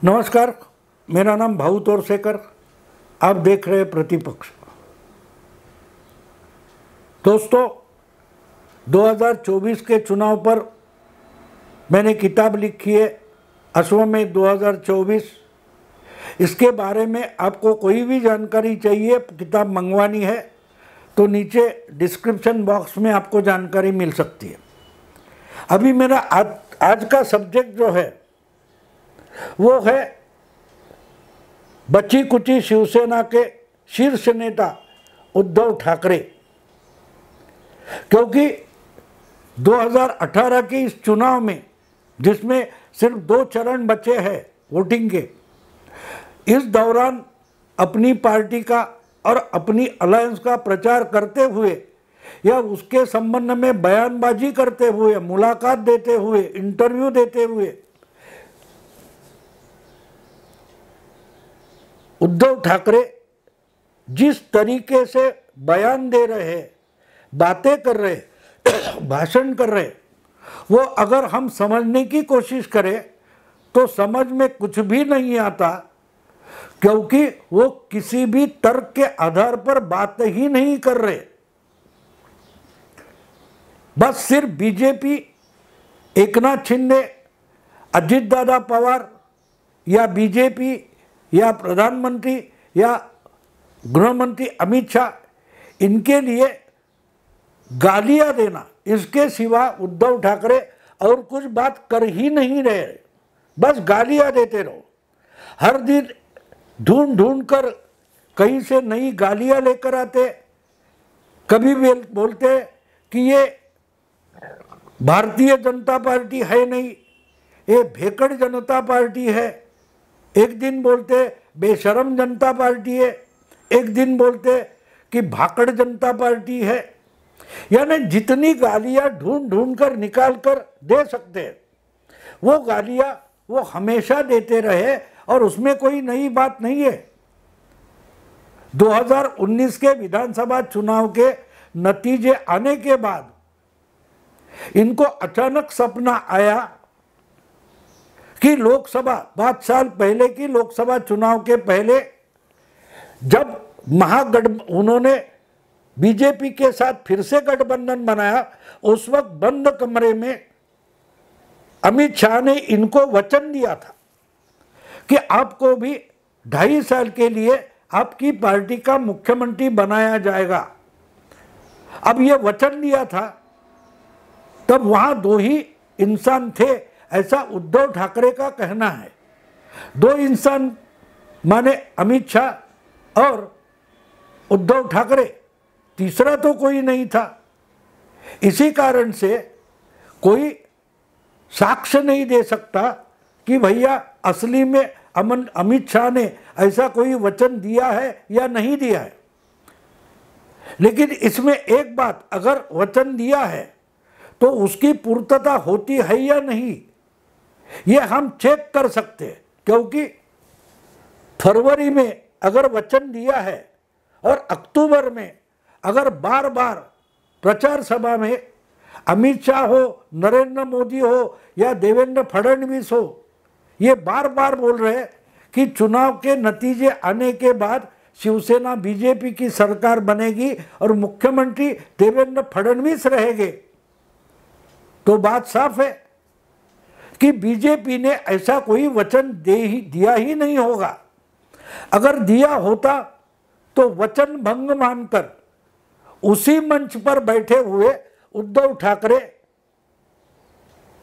नमस्कार, मेरा नाम भाऊ तोरसेकर। आप देख रहे हैं प्रतिपक्ष। दोस्तों, 2024 के चुनाव पर मैंने किताब लिखी है, अश्वमेध 2024। इसके बारे में आपको कोई भी जानकारी चाहिए, किताब मंगवानी है तो नीचे डिस्क्रिप्शन बॉक्स में आपको जानकारी मिल सकती है। अभी मेरा आज का सब्जेक्ट जो है वो है बची कुची शिवसेना के शीर्ष नेता उद्धव ठाकरे। क्योंकि 2018 के इस चुनाव में, जिसमें सिर्फ 2 चरण बचे हैं वोटिंग के, इस दौरान अपनी पार्टी का और अपनी अलायंस का प्रचार करते हुए या उसके संबंध में बयानबाजी करते हुए, मुलाकात देते हुए, इंटरव्यू देते हुए उद्धव ठाकरे जिस तरीके से बयान दे रहे हैं, बातें कर रहे हैं, भाषण कर रहे हैं, वो अगर हम समझने की कोशिश करें तो समझ में कुछ भी नहीं आता। क्योंकि वो किसी भी तर्क के आधार पर बात ही नहीं कर रहे। बस सिर्फ बीजेपी, एकनाथ शिंदे, अजित दादा पवार या बीजेपी या प्रधानमंत्री या गृहमंत्री अमित शाह, इनके लिए गालियां देना, इसके सिवा उद्धव ठाकरे और कुछ बात कर ही नहीं रहे। बस गालियां देते रहो। हर दिन ढूंढ ढूंढ कर कहीं से नई गालियां लेकर आते। कभी भी बोलते कि ये भारतीय जनता पार्टी है नहीं, ये भेकड़ जनता पार्टी है। एक दिन बोलते बेशरम जनता पार्टी है, एक दिन बोलते कि भाकड़ जनता पार्टी है। यानी जितनी गालियां ढूंढ ढूंढ कर निकाल कर दे सकते हैं, वो गालियां वो हमेशा देते रहे और उसमें कोई नई बात नहीं है। 2019 के विधानसभा चुनाव के नतीजे आने के बाद इनको अचानक सपना आया कि लोकसभा, 5 साल पहले की लोकसभा चुनाव के पहले जब उन्होंने बीजेपी के साथ फिर से गठबंधन बनाया, उस वक्त बंद कमरे में अमित शाह ने इनको वचन दिया था कि आपको भी 2.5 साल के लिए आपकी पार्टी का मुख्यमंत्री बनाया जाएगा। अब ये वचन दिया था, तब वहां 2 ही इंसान थे, ऐसा उद्धव ठाकरे का कहना है। 2 इंसान माने अमित शाह और उद्धव ठाकरे, तीसरा तो कोई नहीं था। इसी कारण से कोई साक्ष्य नहीं दे सकता कि भैया असली में अमित शाह ने ऐसा कोई वचन दिया है या नहीं दिया है। लेकिन इसमें एक बात, अगर वचन दिया है तो उसकी पूर्तता होती है या नहीं, ये हम चेक कर सकते हैं। क्योंकि फरवरी में अगर वचन दिया है और अक्टूबर में अगर बार बार प्रचार सभा में अमित शाह हो, नरेंद्र मोदी हो या देवेंद्र फडणवीस हो, ये बार बार बोल रहे हैं कि चुनाव के नतीजे आने के बाद शिवसेना बीजेपी की सरकार बनेगी और मुख्यमंत्री देवेंद्र फडणवीस रहेंगे, तो बात साफ है कि बीजेपी ने ऐसा कोई वचन दिया ही नहीं होगा। अगर दिया होता तो वचन भंग मानकर उसी मंच पर बैठे हुए उद्धव ठाकरे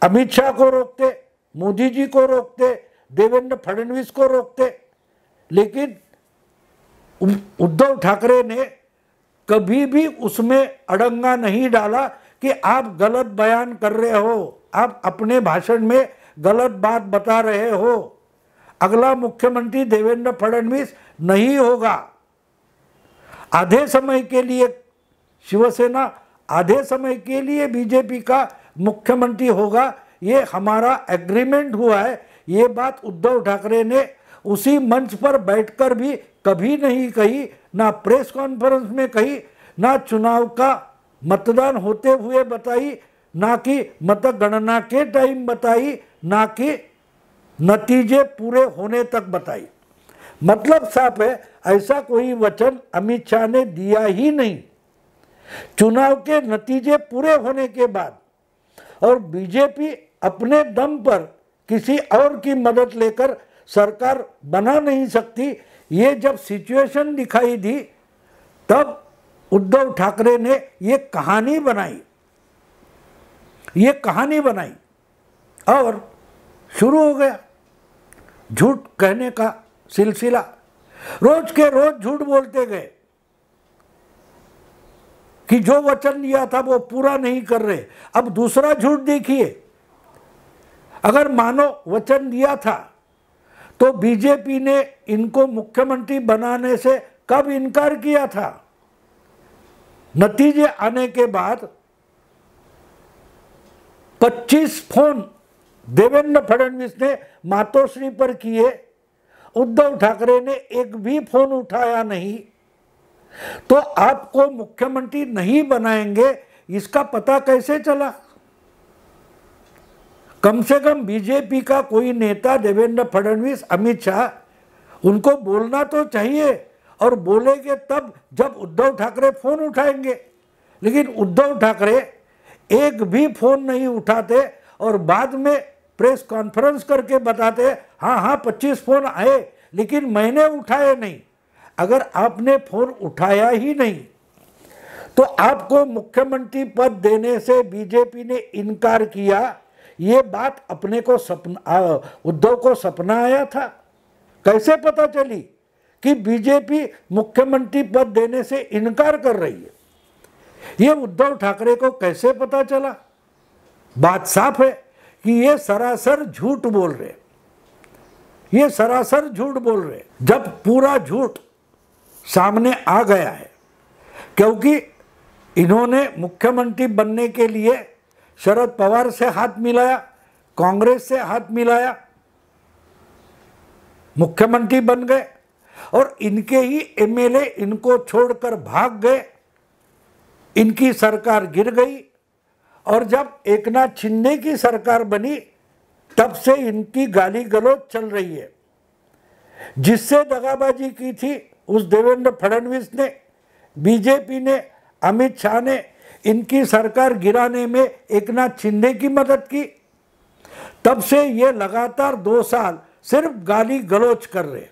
अमित शाह को रोकते, मोदी जी को रोकते, देवेंद्र फडणवीस को रोकते। लेकिन उद्धव ठाकरे ने कभी भी उसमें अड़ंगा नहीं डाला कि आप गलत बयान कर रहे हो, आप अपने भाषण में गलत बात बता रहे हो, अगला मुख्यमंत्री देवेंद्र फडणवीस नहीं होगा। आधे समय के लिए शिवसेना, आधे समय के लिए बीजेपी का मुख्यमंत्री होगा, ये हमारा एग्रीमेंट हुआ है। ये बात उद्धव ठाकरे ने उसी मंच पर बैठकर भी कभी नहीं कही, ना प्रेस कॉन्फ्रेंस में कही, ना चुनाव का मतदान होते हुए बताई, ना कि मतगणना के टाइम बताई, ना कि नतीजे पूरे होने तक बताई। मतलब साफ है, ऐसा कोई वचन अमित शाह ने दिया ही नहीं। चुनाव के नतीजे पूरे होने के बाद और बीजेपी अपने दम पर किसी और की मदद लेकर सरकार बना नहीं सकती, ये जब सिचुएशन दिखाई दी तब उद्धव ठाकरे ने ये कहानी बनाई और शुरू हो गया झूठ कहने का सिलसिला। रोज के रोज झूठ बोलते गए कि जो वचन दिया था वो पूरा नहीं कर रहे। अब दूसरा झूठ देखिए, अगर मानो वचन दिया था तो बीजेपी ने इनको मुख्यमंत्री बनाने से कब इनकार किया था? नतीजे आने के बाद 25 फोन देवेंद्र फडणवीस ने मातोश्री पर किए, उद्धव ठाकरे ने एक भी फोन उठाया नहीं। तो आपको मुख्यमंत्री नहीं बनाएंगे, इसका पता कैसे चला? कम से कम बीजेपी का कोई नेता, देवेंद्र फडणवीस, अमित शाह, उनको बोलना तो चाहिए, और बोलेंगे तब जब उद्धव ठाकरे फोन उठाएंगे। लेकिन उद्धव ठाकरे एक भी फोन नहीं उठाते और बाद में प्रेस कॉन्फ्रेंस करके बताते हाँ 25 फोन आए लेकिन मैंने उठाए नहीं। अगर आपने फोन उठाया ही नहीं तो आपको मुख्यमंत्री पद देने से बीजेपी ने इनकार किया, ये बात अपने को उद्धव को सपना आया था? कैसे पता चली कि बीजेपी मुख्यमंत्री पद देने से इनकार कर रही है? ये उद्धव ठाकरे को कैसे पता चला? बात साफ है कि ये सरासर झूठ बोल रहे, ये सरासर झूठ बोल रहे। जब पूरा झूठ सामने आ गया है, क्योंकि इन्होंने मुख्यमंत्री बनने के लिए शरद पवार से हाथ मिलाया, कांग्रेस से हाथ मिलाया, मुख्यमंत्री बन गए, और इनके ही एमएलए इनको छोड़कर भाग गए, इनकी सरकार गिर गई। और जब एकनाथ शिंदे की सरकार बनी तब से इनकी गाली गलौज चल रही है। जिससे दगाबाजी की थी उस देवेंद्र फडणवीस ने, बीजेपी ने, अमित शाह ने इनकी सरकार गिराने में एकनाथ शिंदे की मदद की। तब से ये लगातार 2 साल सिर्फ गाली गलौज कर रहे।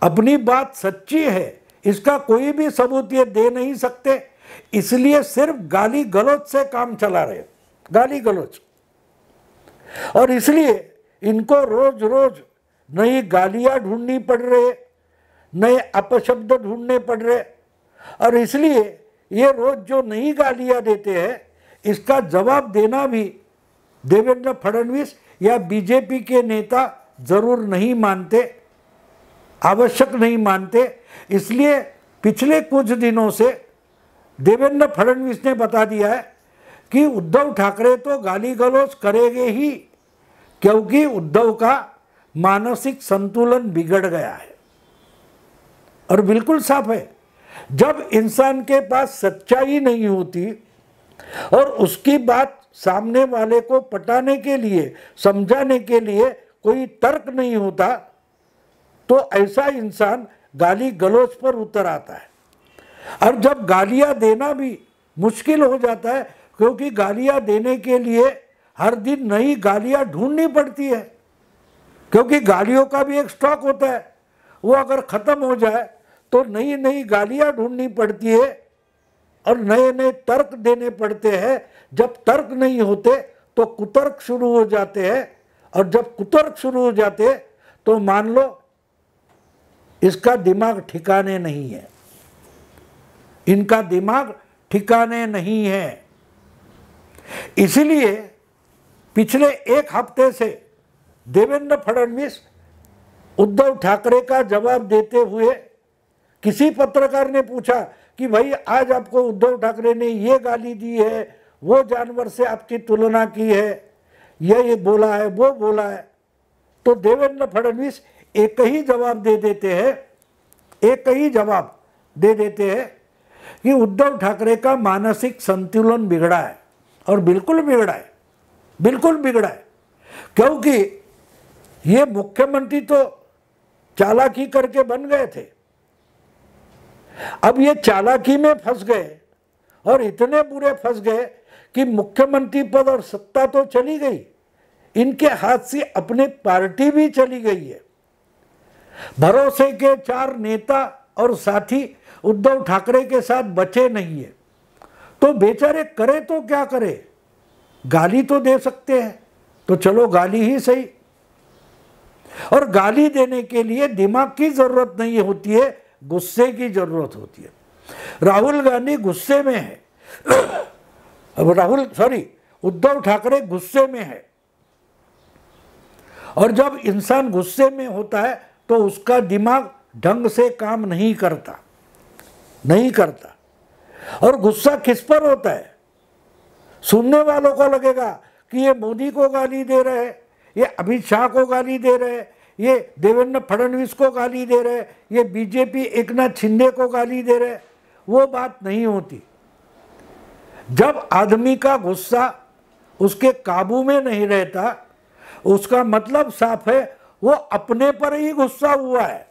अपनी बात सच्ची है, इसका कोई भी सबूत ये दे नहीं सकते, इसलिए सिर्फ गाली गलौज से काम चला रहे, गाली गलौज। और इसलिए इनको रोज रोज नई गालियां ढूंढनी पड़ रहे, नए अपशब्द ढूंढने पड़ रहे, और इसलिए ये रोज जो नई गालियां देते हैं इसका जवाब देना भी देवेंद्र फडणवीस या बीजेपी के नेता जरूर नहीं मानते, आवश्यक नहीं मानते। इसलिए पिछले कुछ दिनों से देवेंद्र फडणवीस ने बता दिया है कि उद्धव ठाकरे तो गाली गलौज करेंगे ही, क्योंकि उद्धव का मानसिक संतुलन बिगड़ गया है। और बिल्कुल साफ है, जब इंसान के पास सच्चाई नहीं होती और उसकी बात सामने वाले को पटाने के लिए, समझाने के लिए कोई तर्क नहीं होता, तो ऐसा इंसान गाली गलौज पर उतर आता है। और जब गालियां देना भी मुश्किल हो जाता है, क्योंकि गालियां देने के लिए हर दिन नई गालियां ढूंढनी पड़ती है, क्योंकि गालियों का भी एक स्टॉक होता है, वो अगर ख़त्म हो जाए तो नई नई गालियां ढूंढनी पड़ती है और नए नए तर्क देने पड़ते हैं। जब तर्क नहीं होते तो कुतर्क शुरू हो जाते हैं, और जब कुतर्क शुरू हो जाते हैं तो मान लो इसका दिमाग ठिकाने नहीं है, इनका दिमाग ठिकाने नहीं है। इसलिए पिछले 1 हफ्ते से देवेंद्र फडणवीस उद्धव ठाकरे का जवाब देते हुए, किसी पत्रकार ने पूछा कि भाई आज आपको उद्धव ठाकरे ने ये गाली दी है, वो जानवर से आपकी तुलना की है, ये बोला है, वो बोला है, तो देवेंद्र फडणवीस एक ही जवाब दे देते हैं कि उद्धव ठाकरे का मानसिक संतुलन बिगड़ा है। और बिल्कुल बिगड़ा है, बिल्कुल बिगड़ा है, क्योंकि ये मुख्यमंत्री तो चालाकी करके बन गए थे, अब ये चालाकी में फंस गए और इतने बुरे फंस गए कि मुख्यमंत्री पद और सत्ता तो चली गई, इनके हाथ से अपनी पार्टी भी चली गई है। भरोसे के 4 नेता और साथी उद्धव ठाकरे के साथ बचे नहीं है, तो बेचारे करे तो क्या करे, गाली तो दे सकते हैं, तो चलो गाली ही सही। और गाली देने के लिए दिमाग की जरूरत नहीं होती है, गुस्से की जरूरत होती है। राहुल गांधी गुस्से में है, उद्धव ठाकरे गुस्से में है, और जब इंसान गुस्से में होता है तो उसका दिमाग ढंग से काम नहीं करता। और गुस्सा किस पर होता है? सुनने वालों को लगेगा कि ये मोदी को गाली दे रहे हैं, ये अमित शाह को गाली दे रहे हैं, ये देवेंद्र फडणवीस को गाली दे रहे हैं, ये बीजेपी एकनाथ शिंदे को गाली दे रहे हैं। वो बात नहीं होती। जब आदमी का गुस्सा उसके काबू में नहीं रहता, उसका मतलब साफ है वो अपने पर ही गुस्सा हुआ है।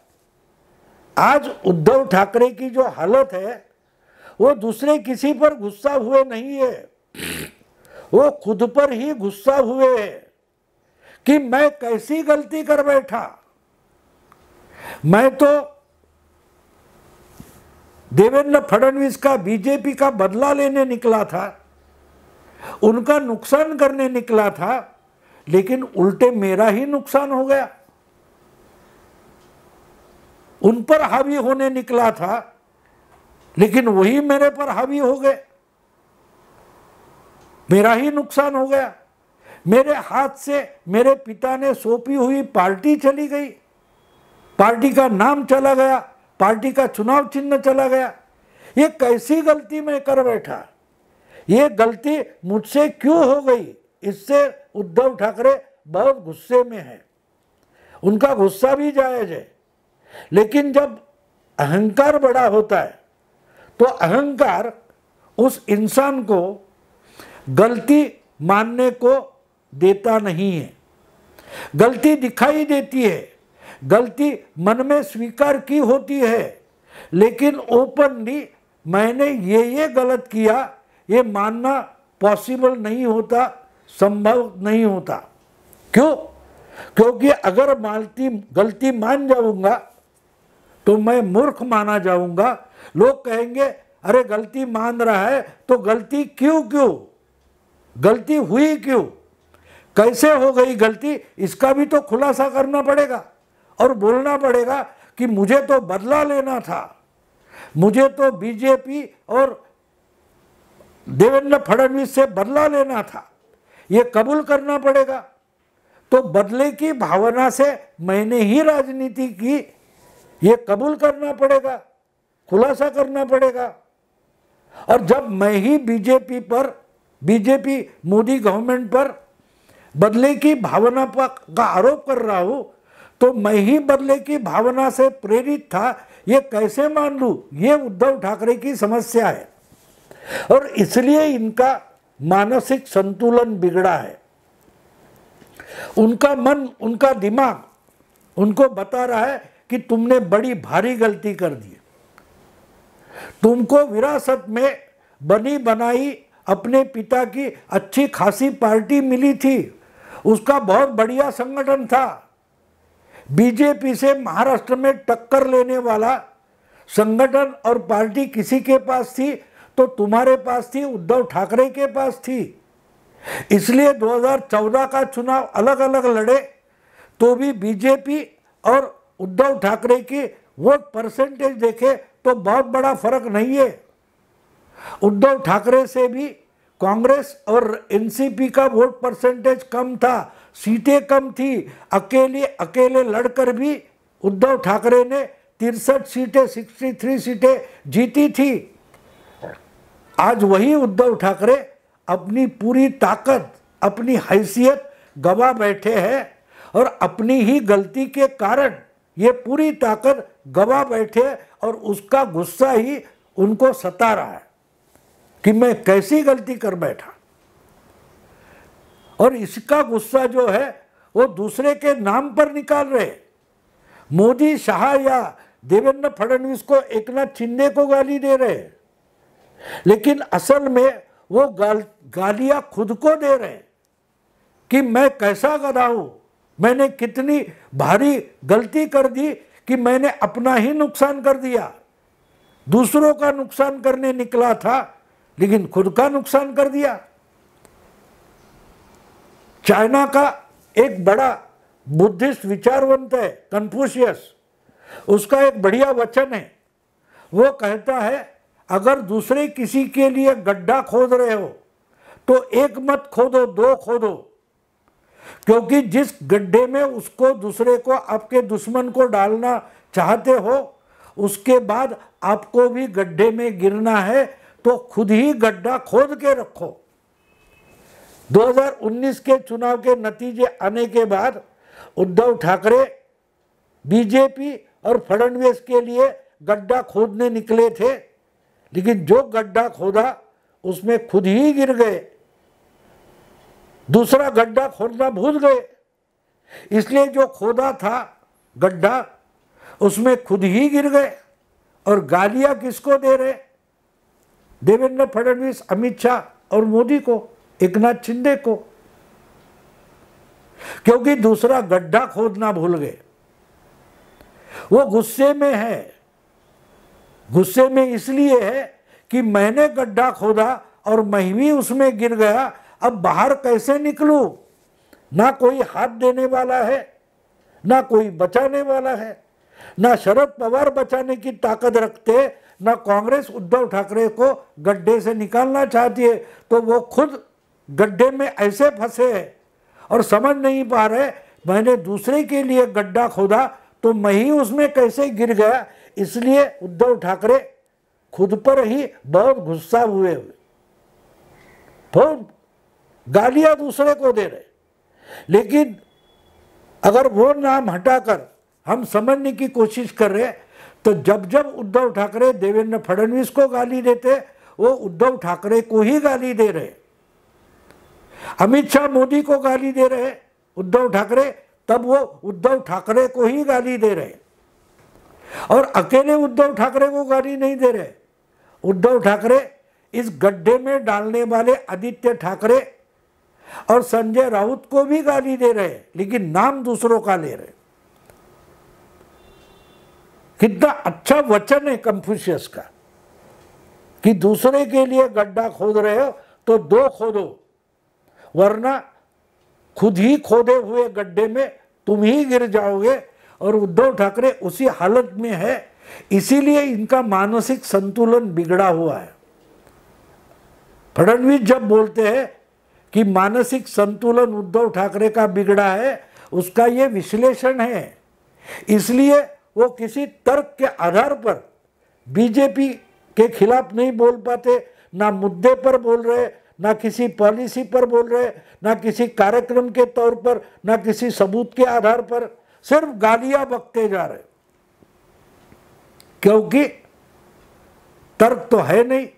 आज उद्धव ठाकरे की जो हालत है वो दूसरे किसी पर गुस्सा हुए नहीं है, वो खुद पर ही गुस्सा हुए हैं कि मैं कैसी गलती कर बैठा। मैं तो देवेंद्र फडणवीस का, बीजेपी का बदला लेने निकला था, उनका नुकसान करने निकला था, लेकिन उल्टे मेरा ही नुकसान हो गया। उन पर हावी होने निकला था, लेकिन वही मेरे पर हावी हो गए, मेरा ही नुकसान हो गया। मेरे हाथ से मेरे पिता ने सौंपी हुई पार्टी चली गई, पार्टी का नाम चला गया, पार्टी का चुनाव चिन्ह चला गया। ये कैसी गलती मैं कर बैठा, ये गलती मुझसे क्यों हो गई? इससे उद्धव ठाकरे बहुत गुस्से में है। उनका गुस्सा भी जायज है, लेकिन जब अहंकार बड़ा होता है तो अहंकार उस इंसान को गलती मानने को देता नहीं है। गलती दिखाई देती है, गलती मन में स्वीकार की होती है, लेकिन ओपनली मैंने ये गलत किया ये मानना पॉसिबल नहीं होता, संभव नहीं होता। क्यों? क्योंकि अगर गलती मान जाऊंगा तो मैं मूर्ख माना जाऊंगा। लोग कहेंगे अरे गलती मान रहा है तो गलती क्यों, गलती हुई क्यों, कैसे हो गई गलती, इसका भी तो खुलासा करना पड़ेगा और बोलना पड़ेगा कि मुझे तो बदला लेना था, मुझे तो बीजेपी और देवेंद्र फडणवीस से बदला लेना था, ये कबूल करना पड़ेगा। तो बदले की भावना से मैंने ही राजनीति की, ये कबूल करना पड़ेगा, खुलासा करना पड़ेगा। और जब मैं ही बीजेपी मोदी गवर्नमेंट पर बदले की भावना का आरोप कर रहा हूं, तो मैं ही बदले की भावना से प्रेरित था, ये कैसे मान लूं? ये उद्धव ठाकरे की समस्या है और इसलिए इनका मानसिक संतुलन बिगड़ा है। उनका मन, उनका दिमाग उनको बता रहा है कि तुमने बड़ी भारी गलती कर दी। तुमको विरासत में बनी बनाई अपने पिता की अच्छी खासी पार्टी मिली थी, उसका बहुत बढ़िया संगठन था। बीजेपी से महाराष्ट्र में टक्कर लेने वाला संगठन और पार्टी किसी के पास थी तो तुम्हारे पास थी, उद्धव ठाकरे के पास थी। इसलिए 2014 का चुनाव अलग अलग लड़े तो भी बीजेपी और उद्धव ठाकरे की वोट परसेंटेज देखे तो बहुत बड़ा फर्क नहीं है। उद्धव ठाकरे से भी कांग्रेस और एनसीपी का वोट परसेंटेज कम था, सीटें कम थी। अकेले लड़कर भी उद्धव ठाकरे ने 63 सीटें, 63 सीटें जीती थी। आज वही उद्धव ठाकरे अपनी पूरी ताकत, अपनी हैसियत गवा बैठे हैं और अपनी ही गलती के कारण ये पूरी ताकत गवा बैठे और उसका गुस्सा ही उनको सता रहा है कि मैं कैसी गलती कर बैठा। और इसका गुस्सा जो है वो दूसरे के नाम पर निकाल रहे। मोदी, शाह या देवेंद्र फडणवीस को एकनाथ शिंदे को गाली दे रहे, लेकिन असल में वो गालियां खुद को दे रहे कि मैं कैसा गधा हूं, मैंने कितनी भारी गलती कर दी कि मैंने अपना ही नुकसान कर दिया। दूसरों का नुकसान करने निकला था लेकिन खुद का नुकसान कर दिया। चाइना का एक बड़ा बुद्धिस्ट विचारवंत है कन्फ्यूशियस, उसका एक बढ़िया वचन है। वो कहता है अगर दूसरे किसी के लिए गड्ढा खोद रहे हो तो एक मत खोदो, दो खोदो, क्योंकि जिस गड्ढे में उसको दूसरे को, आपके दुश्मन को डालना चाहते हो, उसके बाद आपको भी गड्ढे में गिरना है, तो खुद ही गड्ढा खोद के रखो। 2019 के चुनाव के नतीजे आने के बाद उद्धव ठाकरे बीजेपी और फडणवीस के लिए गड्ढा खोदने निकले थे, लेकिन जो गड्ढा खोदा उसमें खुद ही गिर गए, दूसरा गड्ढा खोदना भूल गए। इसलिए जो खोदा था गड्ढा उसमें खुद ही गिर गए। और गालियां किसको दे रहे? देवेंद्र फडणवीस, अमित शाह और मोदी को, एकनाथ शिंदे को, क्योंकि दूसरा गड्ढा खोदना भूल गए। वो गुस्से में है। गुस्से में इसलिए है कि मैंने गड्ढा खोदा और मैं भी उसमें गिर गया, अब बाहर कैसे निकलूं? ना कोई हाथ देने वाला है, ना कोई बचाने वाला है, ना शरद पवार बचाने की ताकत रखते, ना कांग्रेस उद्धव ठाकरे को गड्ढे से निकालना चाहती है। तो वो खुद गड्ढे में ऐसे फंसे हैं और समझ नहीं पा रहे मैंने दूसरे के लिए गड्ढा खोदा तो मैं ही उसमें कैसे गिर गया। इसलिए उद्धव ठाकरे खुद पर ही बहुत गुस्सा हुए, बहुत गालियां दूसरे को दे रहे। लेकिन अगर वो नाम हटाकर हम समझने की कोशिश कर रहे तो जब जब उद्धव ठाकरे देवेंद्र फडणवीस को गाली देते वो उद्धव ठाकरे को ही गाली दे रहे। अमित शाह मोदी को गाली दे रहे उद्धव ठाकरे, तब वो उद्धव ठाकरे को ही गाली दे रहे। और अकेले उद्धव ठाकरे को गाली नहीं दे रहे, उद्धव ठाकरे इस गड्ढे में डालने वाले आदित्य ठाकरे और संजय राउत को भी गाली दे रहे, लेकिन नाम दूसरों का ले रहे। कितना अच्छा वचन है कन्फ्यूशियस का कि दूसरे के लिए गड्ढा खोद रहे हो तो दो खोदो, वरना खुद ही खोदे हुए गड्ढे में तुम ही गिर जाओगे। और उद्धव ठाकरे उसी हालत में है, इसीलिए इनका मानसिक संतुलन बिगड़ा हुआ है। फडणवीस जब बोलते हैं कि मानसिक संतुलन उद्धव ठाकरे का बिगड़ा है, उसका ये विश्लेषण है। इसलिए वो किसी तर्क के आधार पर बीजेपी के खिलाफ नहीं बोल पाते, ना मुद्दे पर बोल रहे, ना किसी पॉलिसी पर बोल रहे, ना किसी कार्यक्रम के तौर पर, ना किसी सबूत के आधार पर, सिर्फ गालियां बकते जा रहे। क्योंकि तर्क तो है नहीं,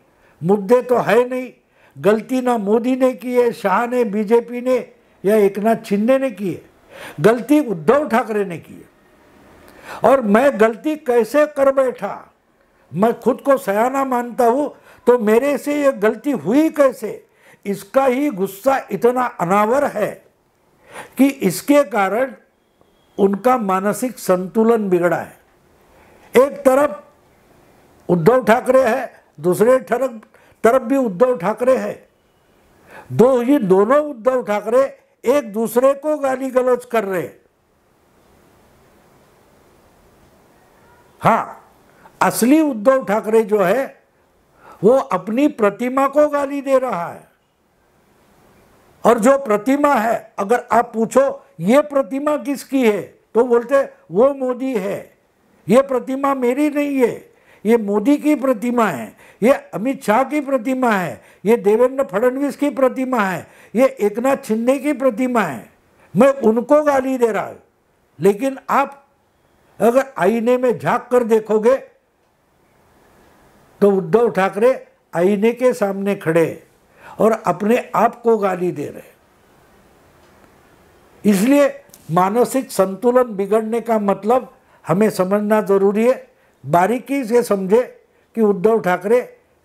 मुद्दे तो है नहीं। गलती ना मोदी ने की है, शाह ने, बीजेपी ने या एकनाथ शिंदे ने की है, गलती उद्धव ठाकरे ने की है। और मैं गलती कैसे कर बैठा, मैं खुद को सयाना मानता हूं, तो मेरे से ये गलती हुई कैसे, इसका ही गुस्सा इतना अनावर है कि इसके कारण उनका मानसिक संतुलन बिगड़ा है। एक तरफ उद्धव ठाकरे है, दूसरे तरफ भी उद्धव ठाकरे है। ये दोनों उद्धव ठाकरे एक दूसरे को गाली गलौज कर रहे हैं। हाँ, असली उद्धव ठाकरे जो है वो अपनी प्रतिमा को गाली दे रहा है। और जो प्रतिमा है, अगर आप पूछो ये प्रतिमा किसकी है, तो बोलते वो मोदी है। ये प्रतिमा मेरी नहीं है, ये मोदी की प्रतिमा है, ये अमित शाह की प्रतिमा है, ये देवेंद्र फडणवीस की प्रतिमा है, ये एकनाथ शिंदे की प्रतिमा है। मैं उनको गाली दे रहा हूं। लेकिन आप अगर आईने में झांक कर देखोगे तो उद्धव ठाकरे आईने के सामने खड़े और अपने आप को गाली दे रहे। इसलिए मानसिक संतुलन बिगड़ने का मतलब हमें समझना जरूरी है। बारीकी से समझे कि उद्धव ठाकरे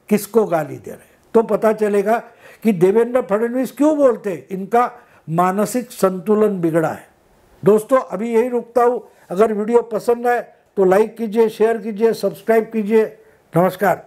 किसको गाली दे रहे, तो पता चलेगा कि देवेंद्र फडणवीस क्यों बोलते, इनका मानसिक संतुलन बिगड़ा है। दोस्तों अभी यही रुकता हूँ। अगर वीडियो पसंद आए तो लाइक कीजिए, शेयर कीजिए, सब्सक्राइब कीजिए। नमस्कार।